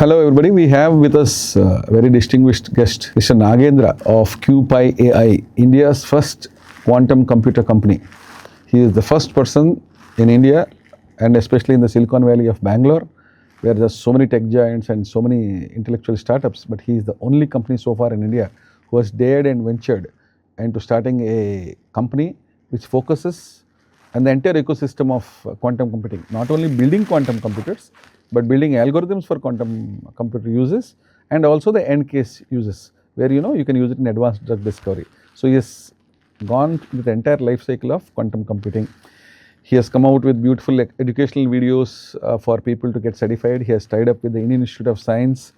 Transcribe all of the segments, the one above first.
Hello everybody, we have with us a very distinguished guest, Mr. Nagendra of QpiAI, India's first quantum computer company. He is the first person in India and especially in the Silicon Valley of Bangalore, where there's so many tech giants and so many intellectual startups, but he is the only company so far in India who has dared and ventured into starting a company which focuses on the entire ecosystem of quantum computing, not only building quantum computers, but building algorithms for quantum computer uses and also the end case uses where you can use it in advanced drug discovery. So he has gone through the entire life cycle of quantum computing. He has come out with beautiful educational videos for people to get certified. He has tied up with the Indian Institute of Science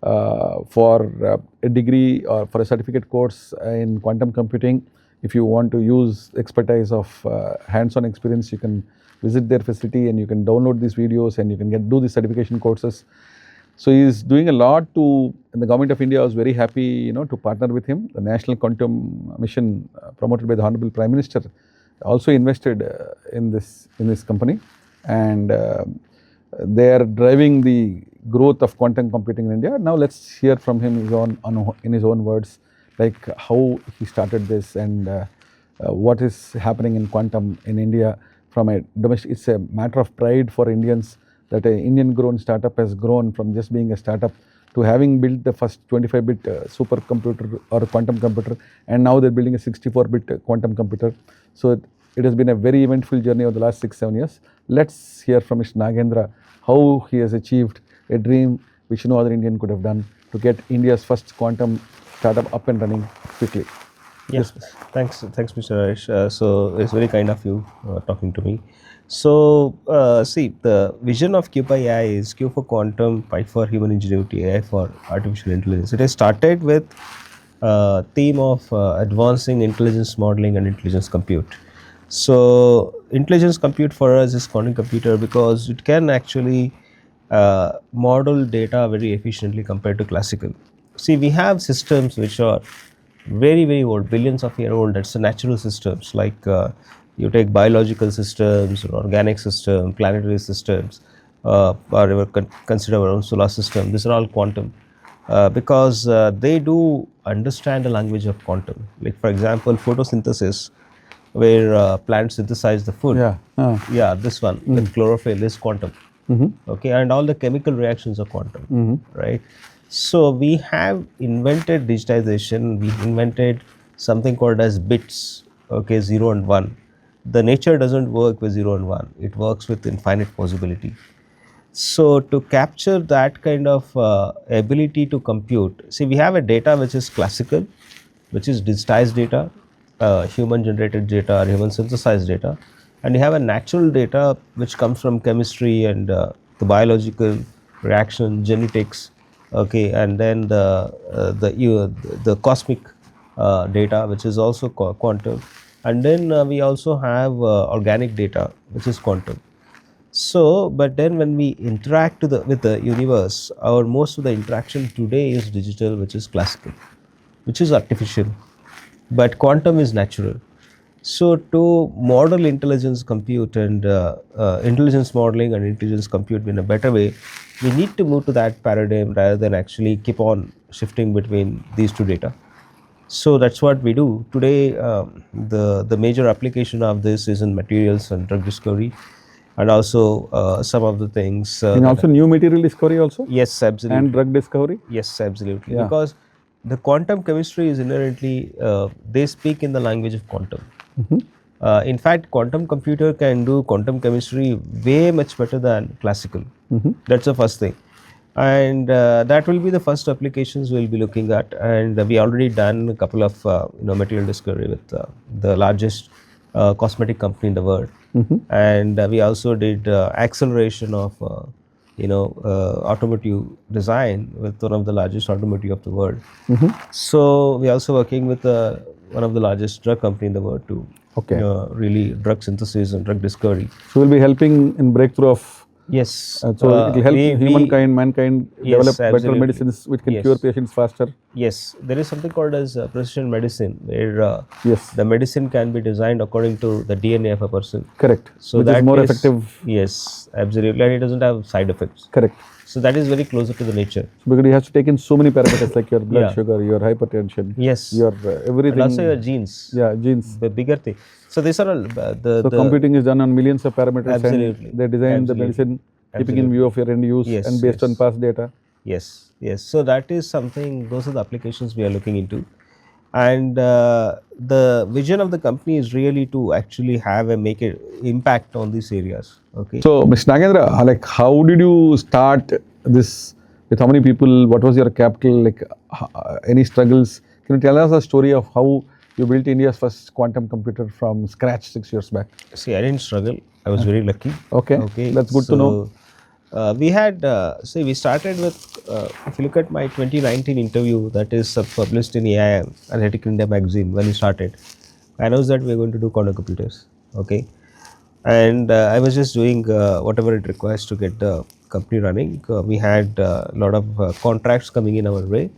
for a degree or for a certificate course in quantum computing. If you want to use expertise of hands-on experience, you can visit their facility and you can download these videos and you can do the certification courses. So he is doing a lot and the government of India was very happy, to partner with him. The National Quantum Mission promoted by the Honorable Prime Minister also invested in this company, and they are driving the growth of quantum computing in India. Now let's hear from him in his own words, like how he started this and what is happening in quantum in India. From a domestic, it's a matter of pride for Indians that an Indian-grown startup has grown from just being a startup to having built the first 25-bit supercomputer or quantum computer, and now they're building a 64-bit quantum computer. So it has been a very eventful journey over the last 6-7 years. Let's hear from Mr. Nagendra how he has achieved a dream which no other Indian could have done to get India's first quantum startup up and running quickly. Yes, thanks, Mr. Rajesh. So it's very kind of you talking to me. So see, the vision of QpiAI is Q for quantum, Pi for human ingenuity, AI for artificial intelligence. It has started with theme of advancing intelligence modeling and intelligence compute. So intelligence compute for us is quantum computer because it can actually model data very efficiently compared to classical. See, we have systems which are very, very old, billions of years old. That's the natural systems, like you take biological systems, or organic systems, planetary systems, or consider our own solar system. These are all quantum because they do understand the language of quantum. Like for example, photosynthesis, where plants synthesize the food. Yeah, this one with chlorophyll is quantum. Okay, and all the chemical reactions are quantum, right? So we have invented digitization. We invented something called as bits, okay, 0 and 1. The nature doesn't work with 0 and 1. It works with infinite possibility. So to capture that kind of ability to compute, see, we have a data which is classical, which is digitized data, human generated data or human synthesized data, and you have a natural data which comes from chemistry and the biological reaction, genetics. Okay, and then the cosmic data, which is also quantum, and then we also have organic data, which is quantum. So, but then when we interact with the universe, most of the interaction today is digital, which is classical, which is artificial, but quantum is natural. So to model intelligence compute and intelligence modeling and intelligence compute in a better way, we need to move to that paradigm rather than actually keep on shifting between these two data. So that's what we do today. The major application of this is in materials and drug discovery, and also some of the things. And also new material discovery also? Yes, absolutely. And drug discovery? Yes, absolutely. Yeah. Because the quantum chemistry is inherently, they speak in the language of quantum. In fact, quantum computer can do quantum chemistry way much better than classical. That's the first thing, and that will be the first applications we'll be looking at. And we already done a couple of material discovery with the largest cosmetic company in the world, and we also did acceleration of automotive design with one of the largest automotive of the world. So we are also working with one of the largest drug company in the world to really drug synthesis and drug discovery. So we'll be helping in breakthrough of. Yes. So it will help mankind develop better medicines which can cure patients faster. Yes, there is something called as precision medicine, where the medicine can be designed according to the DNA of a person. Correct. So which that is more effective. Yes, absolutely, and it doesn't have side effects. Correct. So that is very closer to the nature. Because you have to take in so many parameters like your blood Yeah. sugar, your hypertension, Yes. your everything. And also your genes. Yeah, genes. The bigger thing. So these are all So computing is done on millions of parameters, Absolutely. and they design the medicine keeping in view of your end use and based on past data. Yes, yes. So that is something, those are the applications we are looking into. And the vision of the company is really to actually have a make an impact on these areas. Okay. So, Mr. Nagendra, like how did you start this? With how many people? What was your capital? Like any struggles? Can you tell us a story of how you built India's first quantum computer from scratch 6 years back? See, I didn't struggle. I was very lucky. Okay, that's good to know. We had, we started with, if you look at my 2019 interview that is published in AI, Analytic India magazine, when we started, I announced that we are going to do quantum computers. Okay. And I was just doing whatever it requires to get the company running. We had a lot of contracts coming in our way.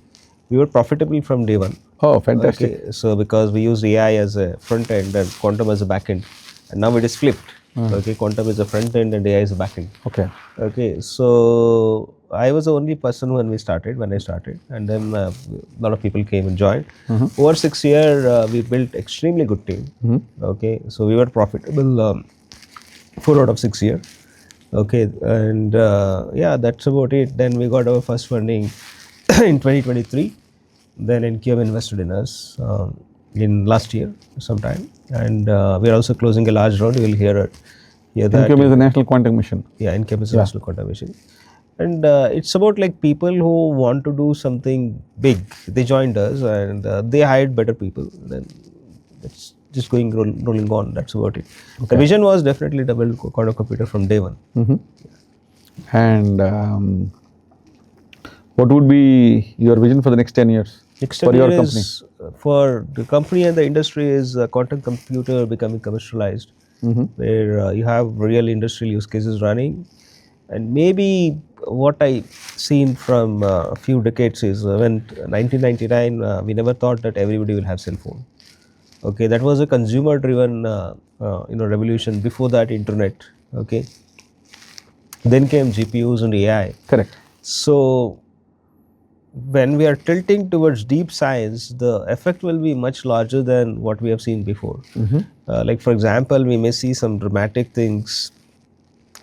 We were profitable from day one. Oh, fantastic. Okay. So because we use AI as a front end and quantum as a back end, and now it is flipped. Okay, quantum is a front end and AI is a back end. Okay. Okay, so I was the only person when I started, and then a lot of people came and joined. Over 6 years, we built extremely good team. Okay, so we were profitable 4 out of 6 years. Okay, and yeah, that's about it. Then we got our first funding in 2023. Then NQM invested in us in last year sometime, and we are also closing a large round. You will hear that. NQM is a national quantum mission. Yeah, NQM is a national quantum mission, and it's about like people who want to do something big. They joined us, and they hired better people. Then it's just rolling on. That's about it. Okay. The vision was definitely to build quantum computer from day one. And what would be your vision for the next 10 years? For your company? For the company and the industry is quantum computer becoming commercialized, where you have real industrial use cases running. And maybe what I seen from a few decades is when 1999 we never thought that everybody will have cell phone. Okay, that was a consumer driven revolution. Before that, internet. Okay, then came GPUs and AI. Correct. So when we are tilting towards deep science, the effect will be much larger than what we have seen before. Like for example, we may see some dramatic things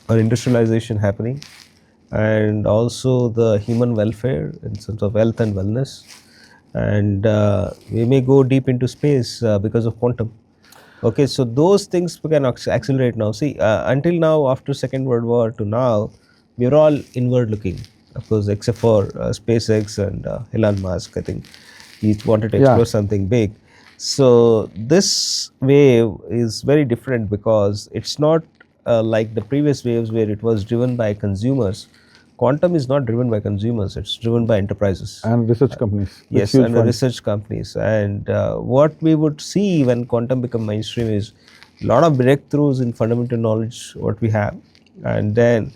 on industrialization happening, and also the human welfare in terms of health and wellness, and we may go deep into space because of quantum. Okay, so those things we can accelerate now. See, until now, after Second World War to now, we are all inward looking. Of course, except for SpaceX and Elon Musk, I think he wanted to explore something big. So this wave is very different because it's not like the previous waves where it was driven by consumers. Quantum is not driven by consumers; it's driven by enterprises and research companies. Yes, and research companies. And what we would see when quantum become mainstream is a lot of breakthroughs in fundamental knowledge what we have, and then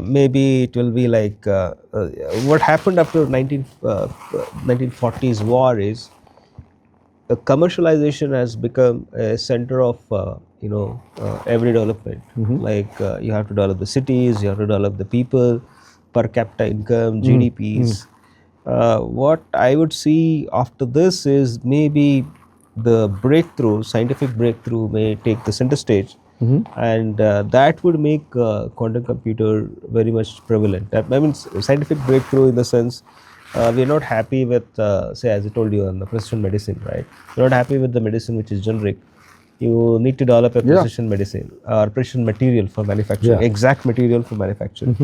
maybe it will be like what happened after 1940s war is commercialization has become a center of every development. Like you have to develop the cities, you have to develop the people, per capita income, GDPs. What I would see after this is maybe the scientific breakthrough may take the center stage. And that would make quantum computer very much prevalent. That means scientific breakthrough in the sense we are not happy with, say, as I told you on the precision medicine, right? We are not happy with the medicine which is generic. You need to develop a precision medicine or precision material for manufacturing, exact material for manufacturing.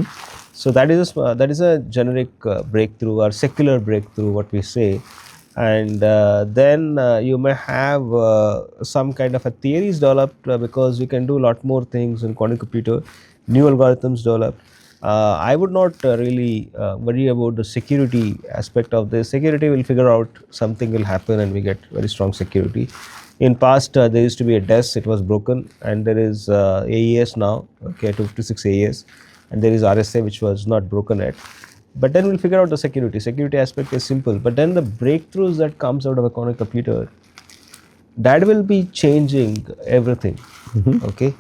So that is a generic breakthrough or secular breakthrough, what we say. And then you may have some kind of a theories developed because you can do a lot more things in quantum computer, new algorithms developed. I would not really worry about the security aspect of this. Security will figure out something will happen and we get very strong security. In past there used to be a DES, it was broken, and there is AES now, okay, 256 AES, and there is RSA which was not broken yet. But then we'll figure out the security aspect is simple, but then the breakthroughs that comes out of a quantum computer, that will be changing everything. Okay,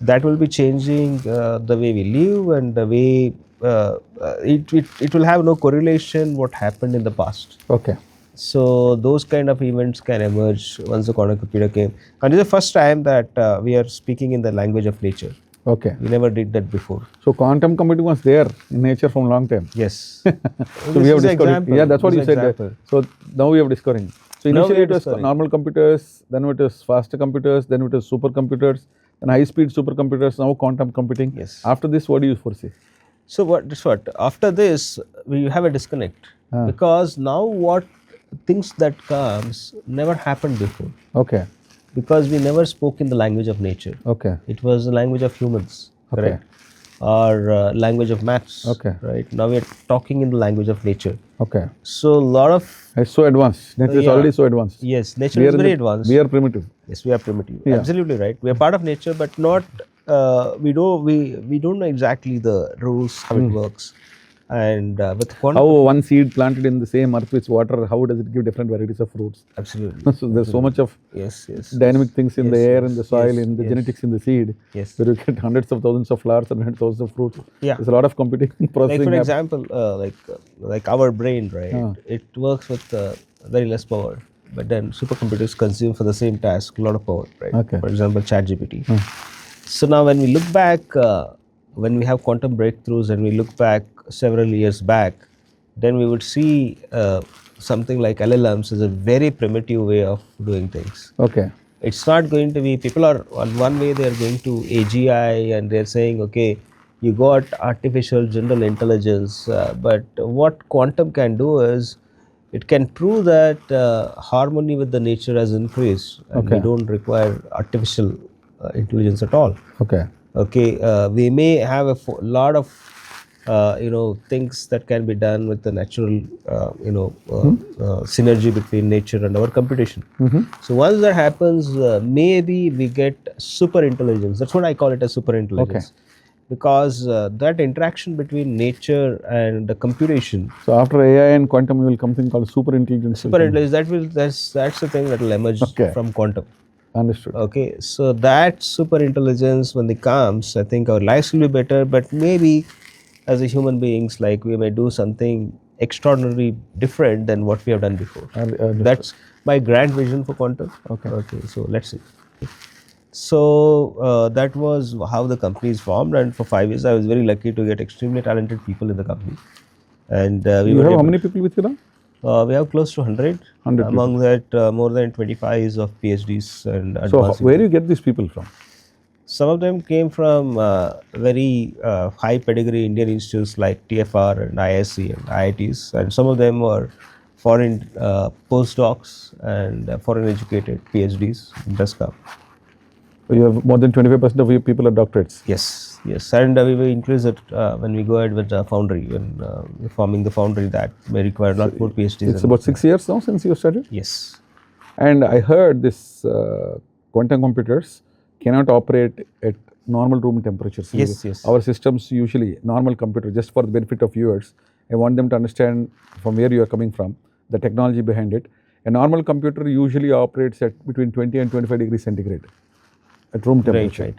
that will be changing the way we live and the way it will have no correlation what happened in the past. Okay. So those kind of events can emerge once the quantum computer came, and it's the first time that we are speaking in the language of nature. Okay. We never did that before. So quantum computing was there in nature from long time. Yes. So we have discovered. Yeah, that's what you said. Example. So now we have discovering. So Now we initially are it was discovering. normal computers, then it was faster computers, then it was supercomputers, then high-speed supercomputers. Now quantum computing. Yes. After this, what do you foresee? So what after this we have a disconnect, because now what things that comes never happened before, Okay. because we never spoke in the language of nature. Okay. It was the language of humans, Okay. correct? Or language of maths. Okay. Right. Now we are talking in the language of nature. Okay. So a lot of It's so advanced. Nature is yeah. already so advanced. yes, nature We is are in very the- advanced. We are primitive. Yes, we are primitive. Yeah. Absolutely right. We are part of nature, but not. We don't know exactly the rules how it works, and with quantum. How one seed planted in the same earth with water, how does it give different varieties of fruits? Absolutely. So there's so much of Yes. Yes. dynamic things in the Yes, air, yes, in the soil, yes, in the yes. genetics in the seed. Yes. Where you get hundreds of thousands of flowers and hundreds of thousands of fruits. Yeah. There's a lot of computing Like processing. for hap- example, like our brain, right? It works with very less power, but then supercomputers consume for the same task a lot of power, right? Okay. For example, ChatGPT. So now when we look back, when we have quantum breakthroughs and we look back several years back, then we would see something like LLMs as a very primitive way of doing things. Okay. It's not going to be, people are on one way, they're going to AGI and they're saying, okay, you got artificial general intelligence, but what quantum can do is it can prove that harmony with the nature has increased and we Okay. don't require artificial intelligence at all. Okay. Okay, we may have a lot of things that can be done with the natural synergy between nature and our computation. So once that happens, maybe we get super intelligence. That's what I call it as super intelligence. Because that interaction between nature and the computation, So after AI and quantum, you will come something called super intelligence. super intelligence, that's the thing that will emerge Okay. from quantum. Understood. Okay, so that super intelligence, when it comes, I think our lives will be better, but maybe as a human beings, like we may do something extraordinarily different than what we have done before. That's my grand vision for quantum. Okay. Okay, so let's see. So that was how the company is formed, and for 5 years I was very lucky to get extremely talented people in the company. And we You were have how able- many people with you now? we have close to 100. 100 Among that, more than 25 is of PhDs and So advanced. where do you get these people from? Some of them came from very high pedigree Indian institutes like TFR and ISC and IITs, and some of them were foreign postdocs and foreign educated PhDs in Desktop. So you have more than 25% of your people are doctorates. Yes, yes, and we will increase it when we go ahead with the foundry, when we're forming the foundry that may require a lot more PhDs. It's about 6 years now since you started. Yes. And I heard this quantum computers cannot operate at normal room temperatures. Yes, yes. Our systems usually, normal computer, just for the benefit of viewers, I want them to understand from where you are coming from, the technology behind it. A normal computer usually operates at between 20 and 25 degrees centigrade at room temperature.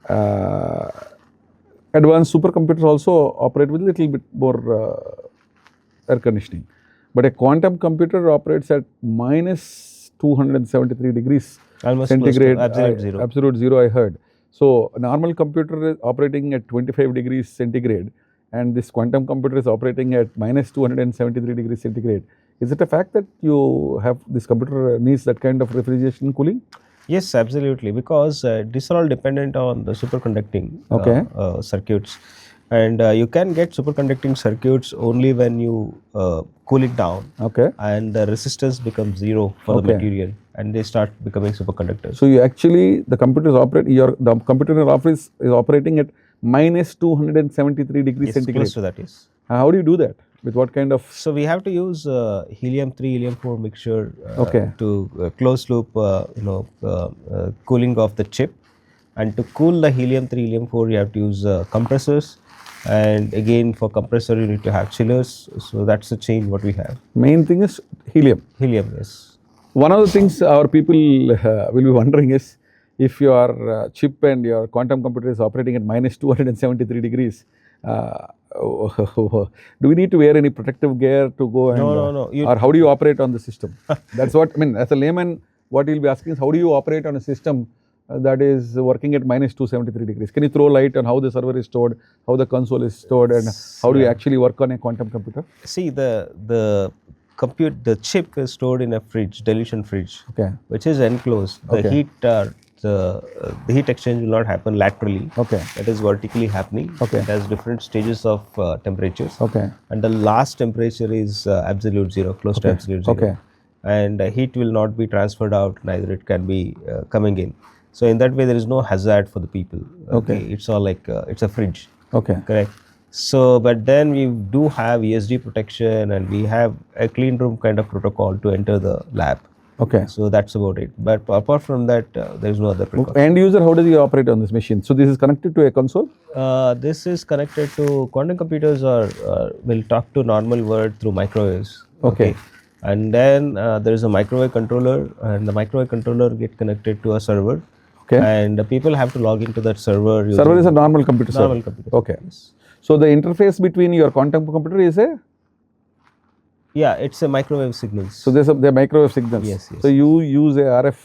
Right. Advanced supercomputers also operate with a little bit more air conditioning. But a quantum computer operates at minus 273 degrees Almost close to centigrade. absolute zero. Absolute zero, I heard. So a normal computer is operating at 25 degrees centigrade, and this quantum computer is operating at minus 273 degrees centigrade. Is it a fact that you have this computer needs that kind of refrigeration and cooling? Yes, absolutely, because these are all dependent on the superconducting circuits, and you can get superconducting circuits only when you cool it down, Okay. and the resistance becomes zero for the material, and they start becoming superconductors. So you actually, the computer is the computer in your office is operating at minus 273 degrees Yes, centigrade. close to that, yes. How do you do that? With what kind of? So we have to use helium-3, helium-4 mixture to close loop, cooling of the chip, and to cool the helium-3, helium-4, you have to use compressors, and again for compressor you need to have chillers. So that's the chain what we have. Main thing is helium. Helium, yes. One of the things our people will be wondering is, if your chip and your quantum computer is operating at minus 273 degrees, do we need to wear any protective gear to go and No. or how do you operate on the system? That's what I mean. As a layman, what you'll be asking is how do you operate on a system that is working at minus 273 degrees? Can you throw light on how the server is stored, how the console is stored, and how do you actually work on a quantum computer? See, the chip is stored in a fridge, dilution fridge, Okay. which is enclosed. The Okay. heat, the heat exchange will not happen laterally. Okay. It is vertically happening. Okay. It has different stages of temperatures. Okay. And the last temperature is absolute zero, close to absolute zero. Okay. And heat will not be transferred out, neither it can be coming in. So in that way, there is no hazard for the people. Okay. It's all like it's a fridge. Okay. Correct. So, but then we do have ESD protection and we have a clean room kind of protocol to enter the lab. Okay. So that's about it. But apart from that, there is no other precaution. End user, how does he operate on this machine? So this is connected to a console? This is connected to quantum computers or will talk to normal world through microwaves. Okay. And then there is a microwave controller and the microwave controller get connected to a server. Okay. And the people have to log into that server. Server is a normal computer server? Normal computer. Okay. Yes. So the interface between your quantum computer is a? Yeah, it's a microwave signals. So there are microwave signals. Yes, yes. So you use a RF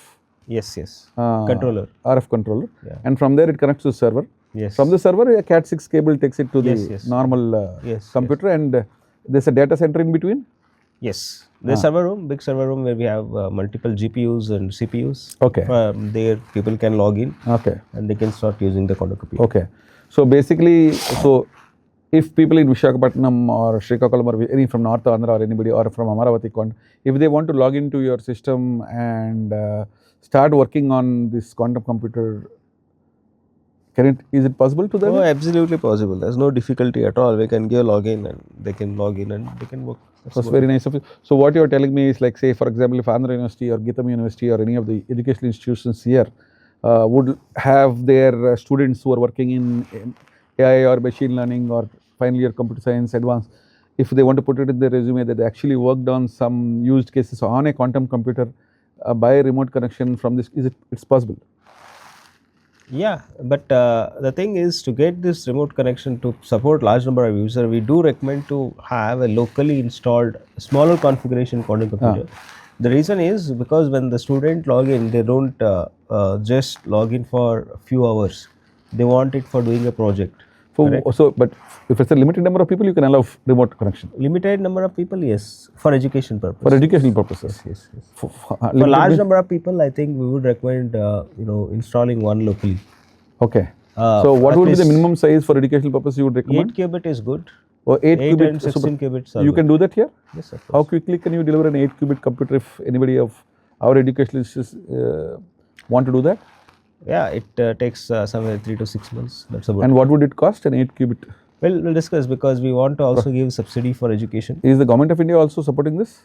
Yes. Controller. RF controller, Yeah. and from there it connects to the server. Yes. From the server, a Cat6 cable takes it to the Yes. normal Yes, computer, and there's a data center in between. Yes. The server room, big server room where we have multiple GPUs and CPUs. Okay. There people can log in Okay. and they can start using the quantum computer. Okay. So basically, if people in Visakhapatnam or Srikakulam or any from North Andhra or anybody or from Amaravati, if they want to log into your system and start working on this quantum computer, is it possible to them? Oh, absolutely possible. There's no difficulty at all. We can give login and they can log in and they can work. That's very nice of you. So what you're telling me is like, say, for example, if Andhra University or Geetam University or any of the educational institutions here would have their students who are working in AI or machine learning or final year computer science advanced, if they want to put it in their resume that they actually worked on some used cases on a quantum computer by remote connection from this, it's possible? Yeah, but the thing is to get this remote connection to support large number of users, we do recommend to have a locally installed smaller configuration quantum computer. The reason is because when the student log in, they don't just log in for a few hours. They want it for doing a project. But if it's a limited number of people, you can allow remote connection. Limited number of people, yes, for education purposes. For educational purposes. Yes. For For large number of people, I think we would recommend installing one locally. Okay. So what at would be the least minimum size for educational purpose you would recommend? 8 qubit is good. Or 8 8 qubit. and 16 qubits are You good. can do that here? Yes, of course. How quickly can you deliver an 8 qubit computer if anybody of our educational institutions want to do that? Yeah, it takes somewhere 3 to 6 months. That's about. And what would it cost, an 8 qubit? Well, we'll discuss because we want to also give subsidy for education. Is the government of India also supporting this?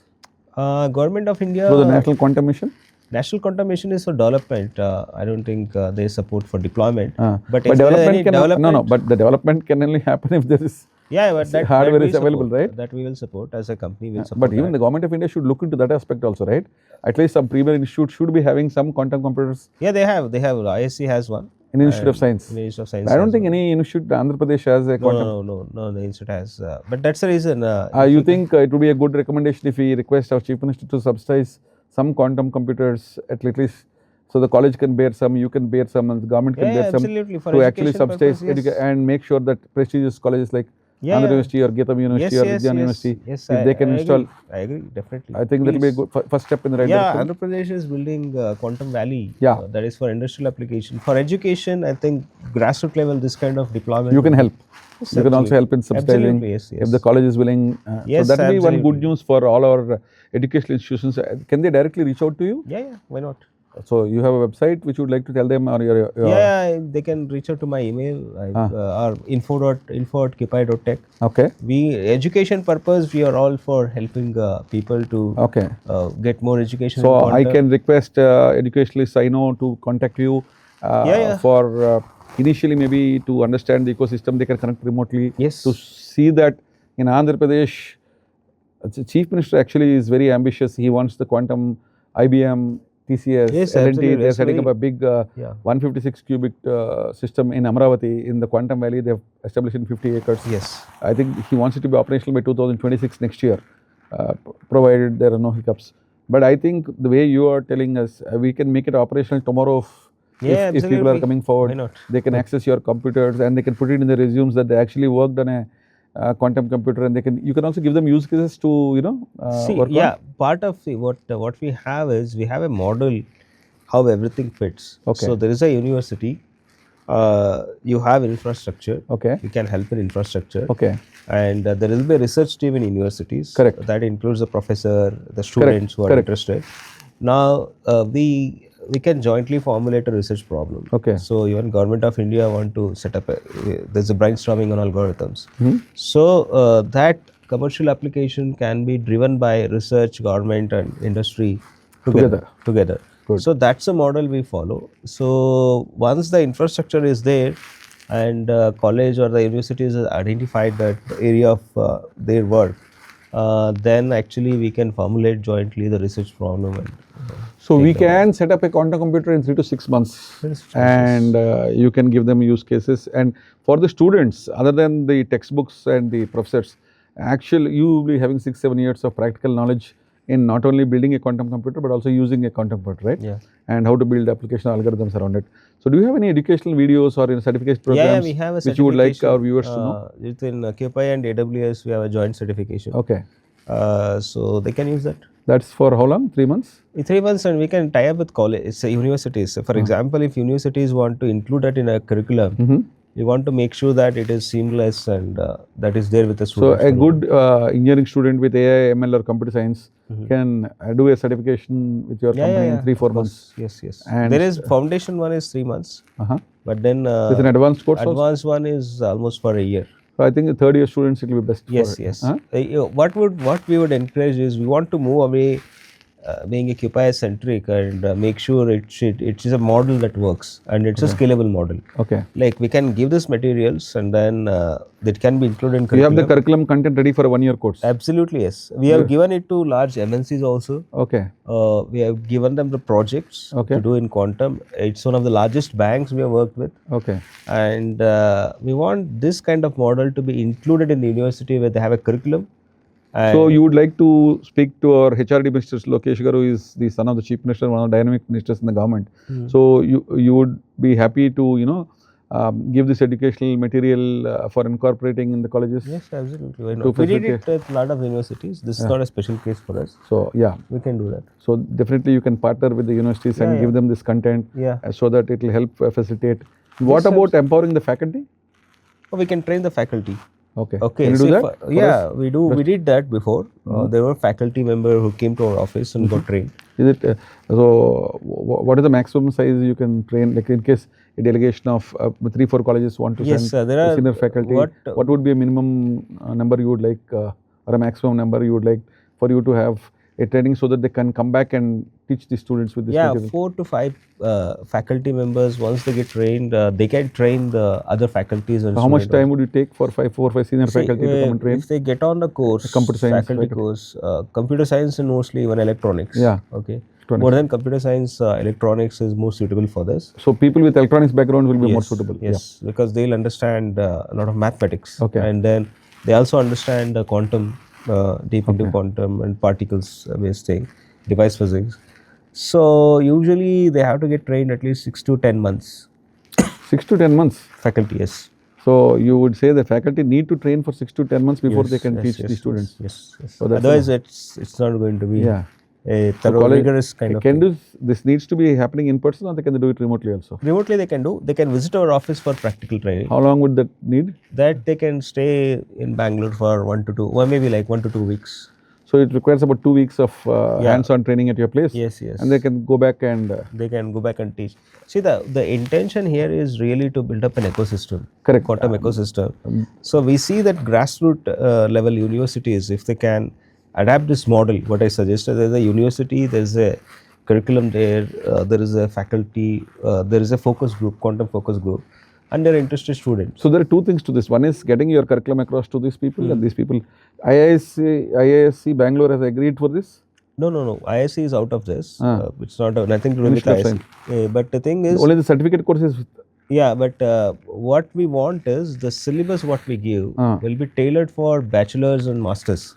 Government of India. So the National Quantum Mission? National Quantum Mission is for development. I don't think there is support for deployment. But if there is any development but the development can only happen if there is but that hardware we is available, support. right? That we will support as a company. Will support. But even the government of India should look into that aspect also, right? At least some premier institute should be having some quantum computers. Yeah, they have. ISC has one. In Institute of Science. In Institute of Science. I don't think any institute, Andhra Pradesh has a quantum. No, the institute has. But that's the reason. You think it would be a good recommendation if we request our Chief Minister to subsidize some quantum computers at least, so the college can bear some, you can bear some, and the government can bear some, absolutely. For to actually education subsidize purpose, yes. and make sure that prestigious colleges like Andhra University or Geetam University or Vidyan University, yes, if they can install. I agree, definitely. I think that will be a good first step in the right direction. Andhra Pradesh is building Quantum Valley. Yeah. That is for industrial application. For education, I think grassroots level, this kind of deployment. You can help. Yes, You can also help in subsidizing Absolutely, if the college is willing. Yes, so that will be one absolutely. good news for all our educational institutions. Can they directly reach out to you? Yeah, why not? So you have a website which you would like to tell them, or your They can reach out to my email or info@qpi.tech. Okay. We education purpose, we are all for helping people to get more education. So in I quantum. can request educationalists I know to contact you for initially maybe to understand the ecosystem. They can connect remotely. Yes. To see that in Andhra Pradesh, the Chief Minister actually is very ambitious. He wants the quantum IBM TCS, Yes, L&T, absolutely. they're That's setting up very- a big Yeah. 156 cubic system in Amravati in the Quantum Valley. They've established in 50 acres. Yes. I think he wants it to be operational by 2026 next year, provided there are no hiccups. But I think the way you are telling us, we can make it operational tomorrow Yeah, if people are absolutely. coming Why forward. not? They can access your computers and they can put it in the resumes that they actually worked on a quantum computer, and you can also give them use cases to See, work yeah, on. part of what we have is we have a model how everything fits. Okay. So there is a university. You have infrastructure. Okay. You can help in infrastructure. Okay. And there will be a research team in universities. Correct. That includes the professor, the students who are Correct. interested. Now we can jointly formulate a research problem. Okay. So even government of India want to set up there's a brainstorming on algorithms. So that commercial application can be driven by research, government, and industry together. Good. So that's a model we follow. So once the infrastructure is there, and college or the university has identified that area of their work, then actually we can formulate jointly the research problem. And, so we can set up a quantum computer in 3 to 6 months, and you can give them use cases. And for the students, other than the textbooks and the professors, actually you will be having 6-7 years of practical knowledge in not only building a quantum computer but also using a quantum computer, right? Yeah. And how to build application algorithms around it. So do you have any educational videos or certification programs we have a which you would like our viewers to know? Within QpiAI and AWS, we have a joint certification. Okay. So they can use that. That's for how long? 3 months? In 3 months, and we can tie up with college, universities. For example, if universities want to include that in a curriculum, we want to make sure that it is seamless and that is there with the students. So a good engineering student with AI, ML or computer science can do a certification with your company in 3-4 months. Yes. And there is foundation one is 3 months, but then there's an advanced course also? advanced one is almost for a year. So I think the third year students it will be best. Yes. What we would encourage is we want to move away being a QpiAI centric and make sure it is a model that works and it's a scalable model. Okay. Like we can give this materials and then that can be included in You curriculum. have the curriculum content ready for a 1-year course. Absolutely, yes. We have given it to large MNCs also. Okay. We have given them the projects to do in quantum. It's one of the largest banks we have worked with. Okay. And we want this kind of model to be included in the university where they have a curriculum. So you would like to speak to our HRD Minister Lokesh Garu, who is the son of the Chief Minister, one of the dynamic ministers in the government. So you would be happy to give this educational material for incorporating in the colleges? Yes, absolutely. Why not? We did it at a lot of universities. This is not a special case for us. So yeah, we can do that. So definitely you can partner with the universities and give them this content so that it will help facilitate. What about empowering the faculty? We can train the faculty. Okay. Can you do that? We do. We did that before. There were faculty members who came to our office and got trained. Is it so? What is the maximum size you can train? Like in case a delegation of 3-4 colleges want to send there are senior faculty, what would be a minimum number you would like, or a maximum number you would like for you to have a training so that they can come back and teach the students with this material? 4 to 5 faculty members, once they get trained, they can train the other faculties. And how much time would it take for 4 or 5 senior faculty to come and train? If they get on the course, computer science faculty course, computer science and mostly even electronics. Okay. More than computer science, electronics is more suitable for this. So people with electronics background will be more suitable. Yes, because they'll understand a lot of mathematics. Okay. And then they also understand quantum, deep into quantum and particles based thing, device physics. So usually they have to get trained at least 6 to 10 months. 6 to 10 months? Faculty, yes. So you would say the faculty need to train for 6 to 10 months before they can teach the students. Yes. So otherwise it's not going to be a thorough, rigorous kind of thing. This needs to be happening in person, or they can do it remotely also? Remotely they can do. They can visit our office for practical training. How long would that need? That they can stay in Bangalore for 1 to 2, or maybe like 1 to 2 weeks. So it requires about 2 weeks of hands-on training at your place. Yes. And they can go back and they can go back and teach. See, the intention here is really to build up an ecosystem. Correct. Quantum ecosystem. So we see that grassroots level universities, if they can adapt this model, what I suggested, there's a university, there's a curriculum there, there is a faculty, there is a focus group, quantum focus group, and they're interested students. So there are 2 things to this. One is getting your curriculum across to these people, and these people, IISc Bangalore has agreed for this? No. ISC is out of this. Ah. It's not nothing to do with Ministry of ISC. Science. But the thing is, Only the certificate courses. yeah. But what we want is the syllabus what we give Ah. will be tailored for bachelors and masters.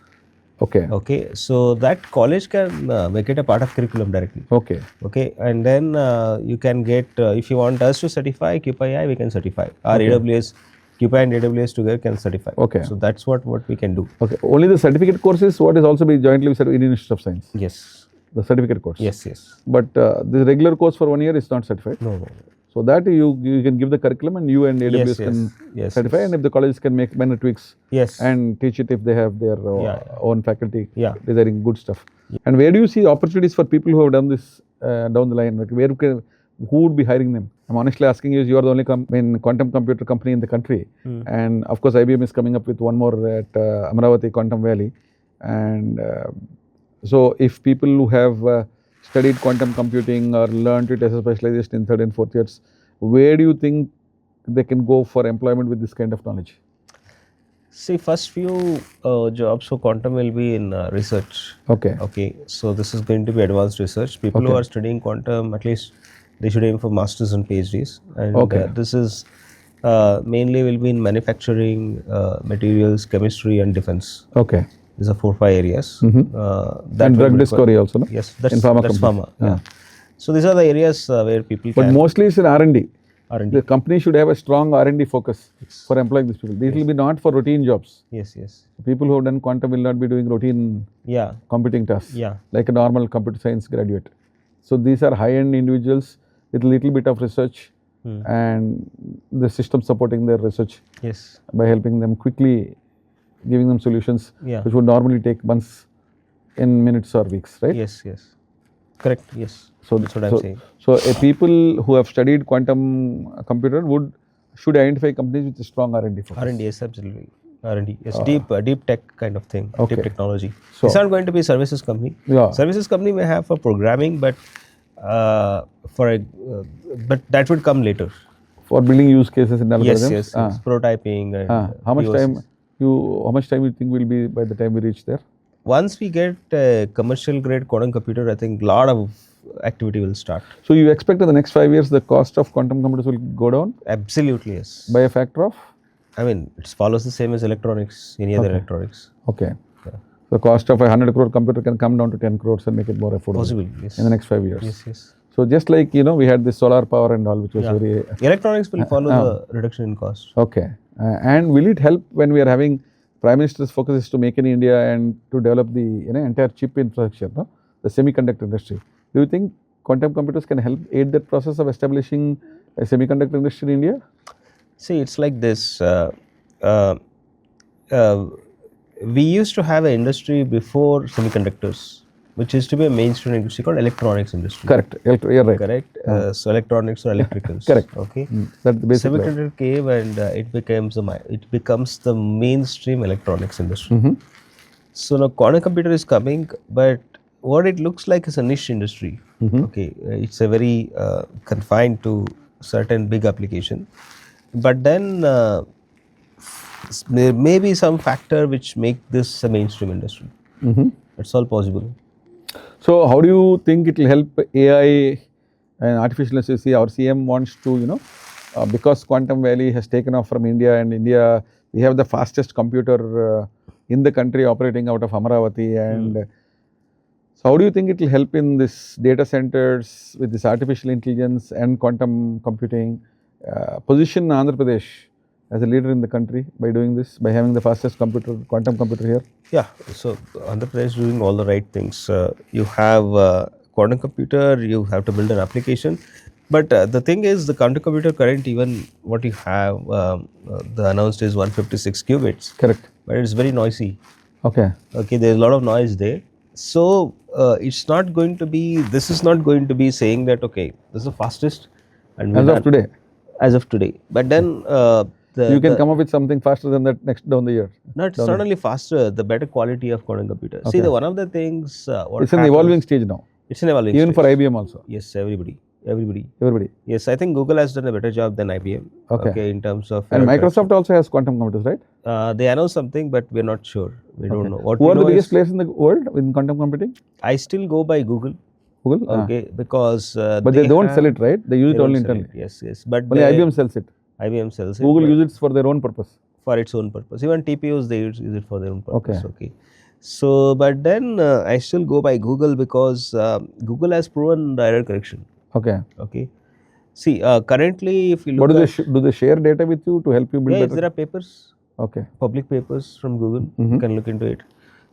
Okay. Okay, so that college can make it a part of curriculum directly. Okay. Okay, and then you can get if you want us to certify QpiAI, we can certify. Our Okay. AWS, QpiAI and AWS together can certify. Okay. So that's what we can do. Okay. Only the certificate courses. What is also be jointly with Indian Institute of Science. Yes. The certificate course. Yes. But the regular course for 1 year is not certified. No. So that you can give the curriculum and you and AWS can certify, and if the colleges can make minor tweaks Yes. and teach it if they have their own faculty Yeah. designing good stuff. And where do you see opportunities for people who have done this down the line? Like who would be hiring them? I'm honestly asking you, you are the only quantum computer company in the country, and of course IBM is coming up with one more at Amravati Quantum Valley, and so if people who have studied quantum computing or learned it as a specialization in third and fourth years, where do you think they can go for employment with this kind of knowledge? See, first few jobs for quantum will be in research. Okay. Okay, so this is going to be advanced research. People who are studying quantum, at least they should aim for masters and PhDs. And this is mainly will be in manufacturing, materials, chemistry, and defense. Okay. These are 4-5 areas. And drug discovery also, no? Yes, that's in pharma that's companies. pharma. Yeah. So these are the areas where people But can mostly it's in R&D. R&D. The company should have a strong R&D focus for employing these people. These will be not for routine jobs. Yes. People who have done quantum will not be doing routine Yeah. computing tasks Yeah. like a normal computer science graduate. So these are high-end individuals with a little bit of research and the system supporting their research Yes. by helping them quickly, giving them solutions Yeah. which would normally take months in minutes or weeks, right? Yes. Correct. Yes. So that's what I'm saying. So people who have studied quantum computer should identify companies with a strong R&D focus. R&D, yes, absolutely. R&D, yes, deep tech kind of thing, Okay. deep technology. So- It's not going to be a services company. Yeah. Services company may have for programming, but but that would come later. For building use cases in algorithms. Yes. Prototyping. And How much POCs. time you think will be by the time we reach there? Once we get a commercial grade quantum computer, I think a lot of activity will start. So you expect in the next 5 years the cost of quantum computers will go down Absolutely, yes. by a factor of? I mean, it follows the same as electronics, any other electronics. Okay. Yeah. The cost of a 100 crore computer can come down to 10 crores and make it more affordable Possible, yes. in the next 5 years. Yes. So just like, we had this solar power and all, which was very... Electronics will follow the reduction in cost. Okay. And will it help when we are having Prime Minister's focus is to make in India and to develop the entire chip infrastructure, no? The semiconductor industry. Do you think quantum computers can help aid that process of establishing a semiconductor industry in India? See, it's like this. We used to have an industry before semiconductors, which used to be a mainstream industry called electronics industry. Correct. You're right. Correct. So electronics or electricals. Correct. Okay. That's the basic. Semiconductor came and it becomes the mainstream electronics industry. So now quantum computer is coming, but what it looks like is a niche industry. Okay, it's a very confined to certain big application, but then there may be some factor which make this a mainstream industry. It's all possible. So how do you think it will help AI and artificial intelligence? See, our CM wants to, because Quantum Valley has taken off from India, and India, we have the fastest computer in the country operating out of Amravati. And so how do you think it will help in this data centers with this artificial intelligence and quantum computing, position Andhra Pradesh as a leader in the country by doing this, by having the fastest quantum computer here? Yeah, so Andhra Pradesh is doing all the right things. You have quantum computer, you have to build an application. But the thing is, the quantum computer current, even what you have, the announced is 156 qubits. Correct. But it's very noisy. Okay. Okay, there's a lot of noise there. So it's not going to be, this is not going to be saying that, okay, this is the fastest. And As of today? As of today. But then you can come up with something faster than that next down the year. No, it's not only faster, the better quality of quantum computer. Okay. See, one of the things. It's an evolving stage now. It's an evolving Even stage. for IBM also. Yes, everybody. Everybody. Everybody. Yes, I think Google has done a better job than IBM. Okay. In terms of And Microsoft also has quantum computers, right? they announced something, but we're not sure. We don't know. What Who we are the know biggest is players in the world in quantum computing? I still go by Google. Google. Okay, because But they don't sell it, right? They use it don't only sell internally. it. Yes, but Only IBM sells it. IBM sells it. Google but uses it for their own purpose. for its own purpose. Even TPUs they use it for their own purpose. Okay. So, but then I still go by Google because Google has proven the error correction. Okay. Okay. See, currently, if you look What do they share data with you to help you build better? there are papers. Okay. Public papers from Google. You can look into it.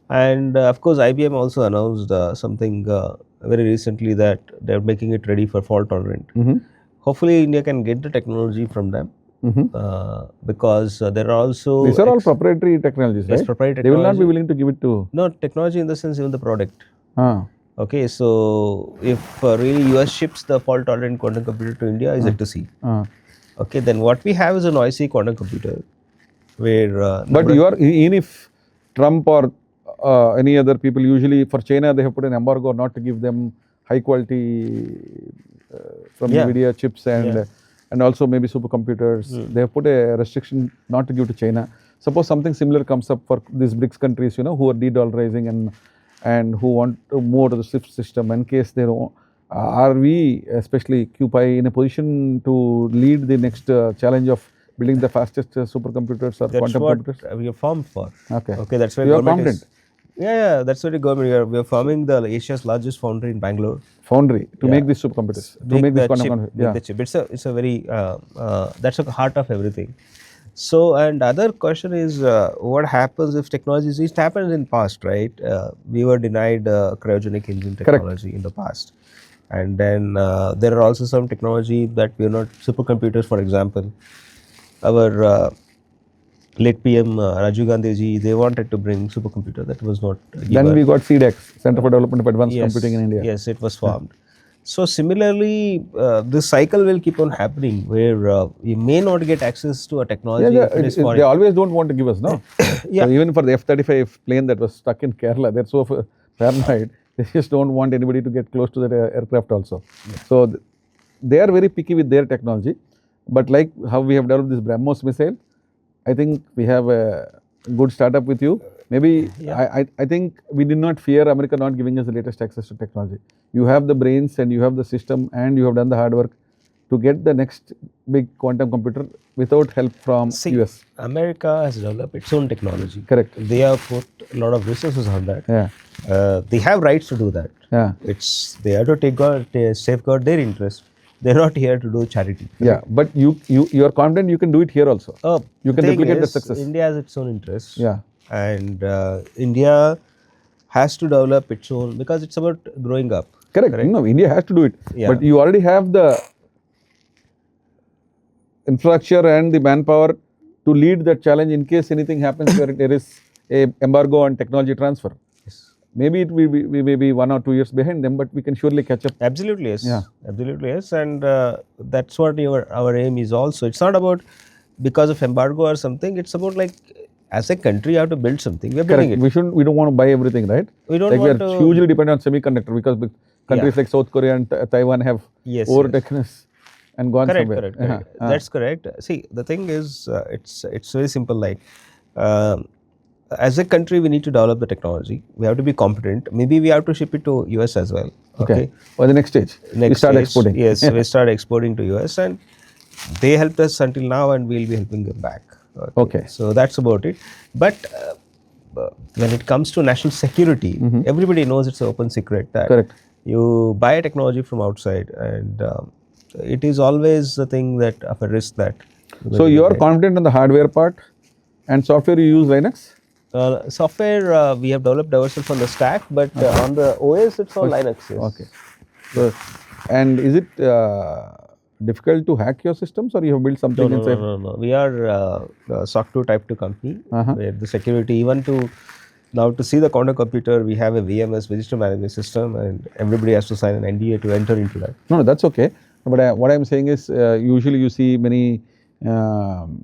And of course, IBM also announced something very recently that they're making it ready for fault tolerant. Hopefully, India can get the technology from them. Because there are also these are all proprietary technologies, right? Proprietary they will not be willing to give it to no technology in the sense even the product. Ah. Okay, so if really US ships the fault tolerant quantum computer to India, is it to see? Okay, then what we have is a noisy quantum computer where but you are even if Trump or any other people, usually for China they have put an embargo not to give them high quality from NVIDIA chips and also maybe supercomputers. They have put a restriction not to give to China. Suppose something similar comes up for these BRICS countries, who are de-dollarizing and who want to move to the SWIFT system in case they don't. Are we, especially QpiAI, in a position to lead the next challenge of building the fastest supercomputers or quantum computers? That's what we are formed for. Okay. That's why you are confident. That's what the government. We are forming the Asia's largest foundry in Bangalore. Foundry to make these supercomputers, to make this quantum computer. The chip. It's a very that's the heart of everything. So, and other question is what happens if technologies, it happened in past, right? We were denied cryogenic engine technology in the past. And then there are also some technology that we are not, supercomputers for example. Our late PM Rajiv Gandhi ji, they wanted to bring supercomputer, that was not given. Then we got CDEX, Center for Development of Advanced Computing in India. Yes, it was formed. So similarly, this cycle will keep on happening where we may not get access to a technology. They always don't want to give us, no? So even for the F-35 plane that was stuck in Kerala, they're so paranoid, they just don't want anybody to get close to that aircraft also. So they are very picky with their technology. But like how we have developed this BrahMos missile, I think we have a good startup with you. Maybe I think we did not fear America not giving us the latest access to technology. You have the brains and you have the system and you have done the hard work to get the next big quantum computer without help from US. America has developed its own technology. Correct. They have put a lot of resources on that. They have rights to do that. They have to safeguard their interest. They're not here to do charity. But you are confident you can do it here also. You can replicate the success. India has its own interests. And India has to develop its own, because it's about growing up. Correct. No, India has to do it. But you already have the infrastructure and the manpower to lead that challenge in case anything happens where there is a embargo on technology transfer. Maybe we may be 1 or 2 years behind them, but we can surely catch up. Absolutely, yes. Absolutely, yes. And that's what our aim is also. It's not about because of embargo or something. It's about like as a country, you have to build something. We are building it. We don't want to buy everything, right? We don't want to. We are hugely dependent on semiconductor because countries like South Korea and Taiwan have overtaken us and gone somewhere. Correct. That's correct. See, the thing is, it's very simple. Like, as a country, we need to develop the technology. We have to be competent. Maybe we have to ship it to US as well. Okay. Or the next stage. We start exporting. Yes, we start exporting to US, and they helped us until now, and we'll be helping them back. Okay. So that's about it. But when it comes to national security, everybody knows it's an open secret that you buy technology from outside, and it is always a thing that of a risk that. So you are confident on the hardware part, and software you use Linux? Software we have developed ourselves on the stack, but on the OS it's all Linux. Yes. Okay. So, and is it difficult to hack your systems, or you have built something inside? No. We are SOC 2 Type 2 company, where the security, even to now to see the quantum computer, we have a VMS, Visitor Management System, and everybody has to sign an NDA to enter into that. No, that's okay. But what I'm saying is, usually you see many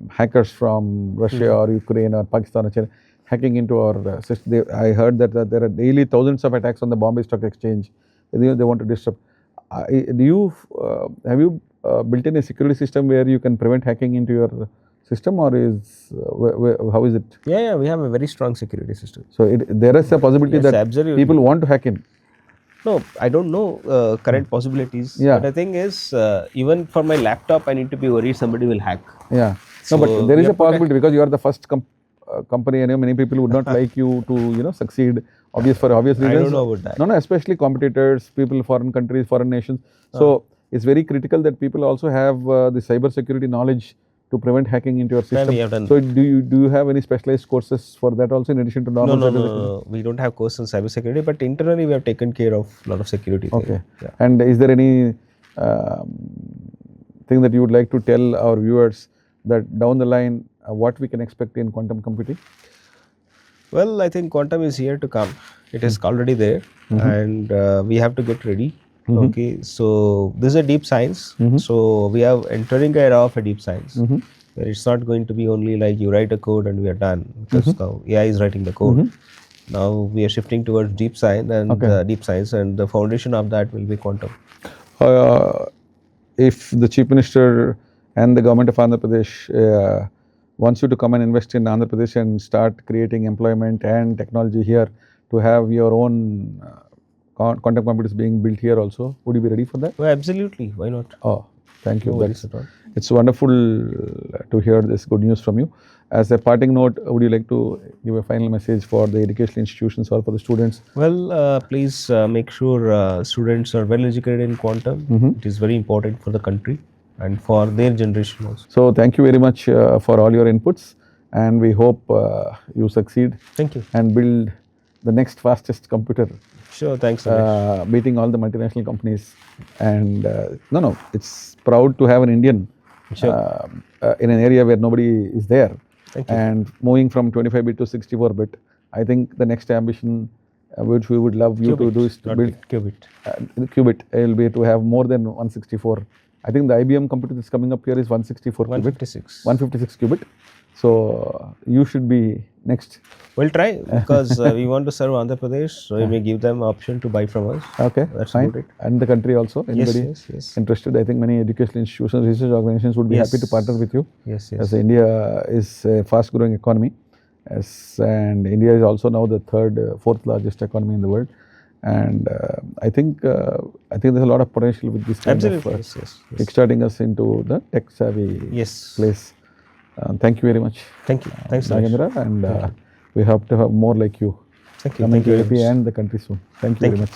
hackers from Russia or Ukraine or Pakistan or China hacking into our system. I heard that there are daily thousands of attacks on the Bombay Stock Exchange. They want to disrupt. Do you have you built in a security system where you can prevent hacking into your system, or is how is it? Yeah, we have a very strong security system. So there is a possibility Yes, that absolutely. people want to hack in. No, I don't know current possibilities. Yeah. But the thing is, even for my laptop, I need to be worried somebody will hack. Yeah. So No, but there we is a have put possibility because you are the first company, and many people would not like you to succeed. For obvious reasons. I don't know about that. No, especially competitors, people, foreign countries, foreign nations. So it's very critical that people also have the cyber security knowledge to prevent hacking into your system. we have done So do you have any specialized courses for that also in addition to normal No, cybersecurity? we don't have course on cybersecurity, but internally we have taken care of a lot of security things. Okay. Yeah. And is there any thing that you would like to tell our viewers that down the line what we can expect in quantum computing? Well, I think quantum is here to come. It is already there, and we have to get ready. Okay, so this is a deep science. So we are entering an era of a deep science, where it's not going to be only like you write a code and we are done, because now AI is writing the code. Now we are shifting towards deep science, and the foundation of that will be quantum. If the Chief Minister and the government of Andhra Pradesh wants you to come and invest in Andhra Pradesh and start creating employment and technology here to have your own quantum computers being built here also, would you be ready for that? Well, absolutely. Why not? Oh, thank you. No worries at all. It's wonderful to hear this good news from you. As a parting note, would you like to give a final message for the educational institutions or for the students? Well, please make sure students are well educated in quantum. It is very important for the country and for their generation also. So thank you very much for all your inputs, and we hope you succeed. Thank you. And build the next fastest computer. Sure, thanks. Beating all the multinational companies. And it's proud to have an Indian in an area where nobody is there. Thank you. And moving from 25-bit to 64-bit, I think the next ambition which we would love you to do is to build qubit. Qubit will be to have more than 164. I think the IBM computer that's coming up here is 164 qubit. 156 qubit. So you should be next. We'll try, because we want to serve Andhra Pradesh, so we may give them option to buy from us. Okay, that's fine. about it. And the country also. Anybody Yes. interested? I think many educational institutions, research organizations would be happy to partner with you. Yes. As India is a fast-growing economy, and India is also now the fourth largest economy in the world. And I think there's a lot of potential with this kind of kickstarting us into the tech-savvy place. Thank you very much. Thank you. Thanks, Nagendra, and we hope to have more like you. Thank you. Coming to AP and the country soon. Thank you very much.